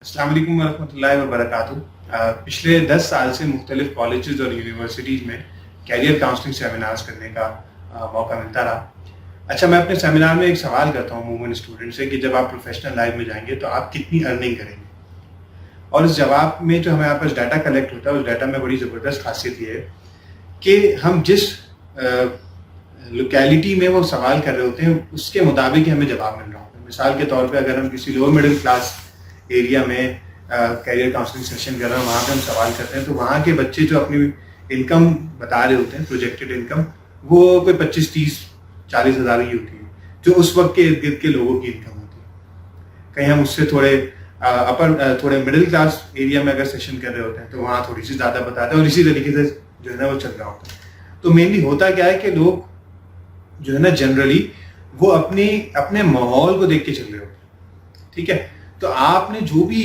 السلام علیکم ورحمۃ اللہ وبرکاتہ۔ پچھلے 10 سال سے مختلف کالجز اور یونیورسٹیز میں کیریئر کاؤنسلنگ سیمینارز کرنے کا موقع ملتا رہا۔ اچھا، میں اپنے سیمینار میں ایک سوال کرتا ہوں عموماً اسٹوڈنٹ سے کہ جب آپ پروفیشنل لائف میں جائیں گے تو آپ کتنی ارننگ کریں گے؟ اور اس جواب میں جو ہمارے پاس ڈیٹا کلیکٹ ہوتا ہے اس ڈیٹا میں بڑی زبردست خاصیت یہ ہے کہ ہم جس لوکیلٹی میں وہ سوال کر رہے ہوتے ہیں اس کے مطابق ہی ہمیں جواب مل رہا ہوتا ہے۔ مثال کے طور پہ اگر ہم کسی لوور مڈل کلاس ایریا میں کیریئر کاؤنسلنگ سیشن کر رہے ہیں، وہاں پہ ہم سوال کرتے ہیں تو وہاں کے بچے جو اپنی انکم بتا رہے ہوتے ہیں، پروجیکٹڈ انکم، وہ کوئی 25 30 40 ہزار ہی ہوتی ہے جو اس وقت کے ارد گرد کے لوگوں کی انکم ہوتی ہے۔ کہیں ہم اس سے تھوڑے مڈل کلاس ایریا میں اگر سیشن کر رہے ہوتے ہیں تو وہاں تھوڑی سی زیادہ بتاتے ہیں، اور اسی طریقے سے جو ہے نا وہ چل رہا ہوتا ہے۔ تو مینلی ہوتا کیا ہے کہ لوگ جو ہے نا جنرلی وہ اپنے ماحول کو دیکھ کے چل رہے ہوتے ہیں، ٹھیک ہے؟ تو آپ نے جو بھی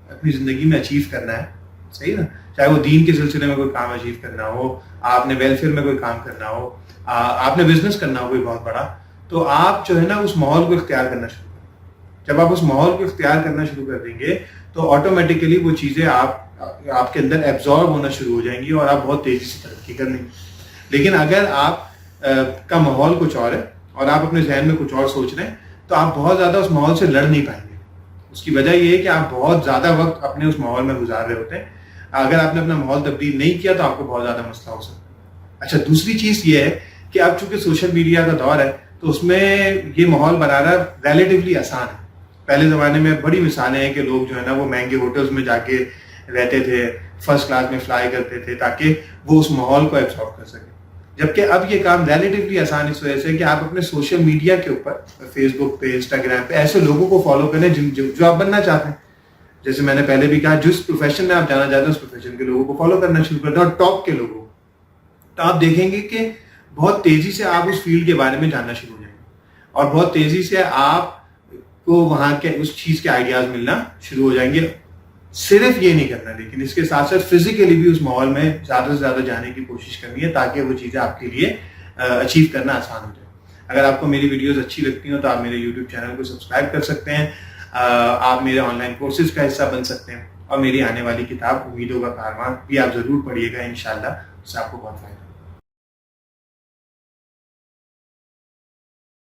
اپنی زندگی میں اچیو کرنا ہے، صحیح نا، چاہے وہ دین کے سلسلے میں کوئی کام اچیو کرنا ہو، آپ نے ویلفیئر میں کوئی کام کرنا ہو، آپ نے بزنس کرنا ہو کوئی بہت بڑا، تو آپ جو ہے نا اس ماحول کو اختیار کرنا شروع کریں۔ جب آپ اس ماحول کو اختیار کرنا شروع کر دیں گے تو آٹومیٹیکلی وہ چیزیں آپ کے اندر ایبزارب ہونا شروع ہو جائیں گی اور آپ بہت تیزی سے ترقی کر لیں گے۔ لیکن اگر آپ کا ماحول کچھ اور ہے اور آپ اپنے ذہن میں کچھ اور سوچ رہے ہیں تو آپ بہت زیادہ اس ماحول سے لڑ نہیں پائیں گے۔ اس کی وجہ یہ ہے کہ آپ بہت زیادہ وقت اپنے اس ماحول میں گزار رہے ہوتے ہیں۔ اگر آپ نے اپنا ماحول تبدیل نہیں کیا تو آپ کو بہت زیادہ مسئلہ ہو سکتا ہے۔ اچھا، دوسری چیز یہ ہے کہ اب چونکہ سوشل میڈیا کا دور ہے تو اس میں یہ ماحول بنانا ریلیٹیولی آسان ہے۔ پہلے زمانے میں بڑی مثالیں ہیں کہ لوگ جو ہے نا وہ مہنگے ہوٹلز میں جا کے رہتے تھے، فرسٹ کلاس میں فلائی کرتے تھے تاکہ وہ اس ماحول کو ایبزارب کر سکیں، جبکہ اب یہ کام ریلیٹیولی آسان اس وجہ سے کہ آپ اپنے سوشل میڈیا کے اوپر، فیس بک پہ، انسٹاگرام پہ ایسے لوگوں کو فالو کریں جو آپ بننا چاہتے ہیں۔ جیسے میں نے پہلے بھی کہا، جس پروفیشن میں آپ جانا چاہتے ہیں اس پروفیشن کے لوگوں کو فالو کرنا شروع کر دیں، اور ٹاپ کے لوگوں کو، تو آپ دیکھیں گے کہ بہت تیزی سے آپ اس فیلڈ کے بارے میں جاننا شروع ہو جائیں گے اور بہت تیزی سے آپ کو وہاں کے اس چیز کے آئیڈیاز ملنا شروع ہو جائیں گے۔ صرف یہ نہیں کرنا، لیکن اس کے ساتھ ساتھ فزیکلی بھی اس ماحول میں زیادہ سے زیادہ جانے کی کوشش کرنی ہے تاکہ وہ چیزیں آپ کے لیے اچیو کرنا آسان ہو جائے۔ اگر آپ کو میری ویڈیوز اچھی لگتی ہوں تو آپ میرے یوٹیوب چینل کو سبسکرائب کر سکتے ہیں، آپ میرے آن لائن کورسز کا حصہ بن سکتے ہیں، اور میری آنے والی کتاب امیدوں کا کاروان بھی آپ ضرور پڑھیے گا، انشاءاللہ اس سے آپ کو بہت فائدہ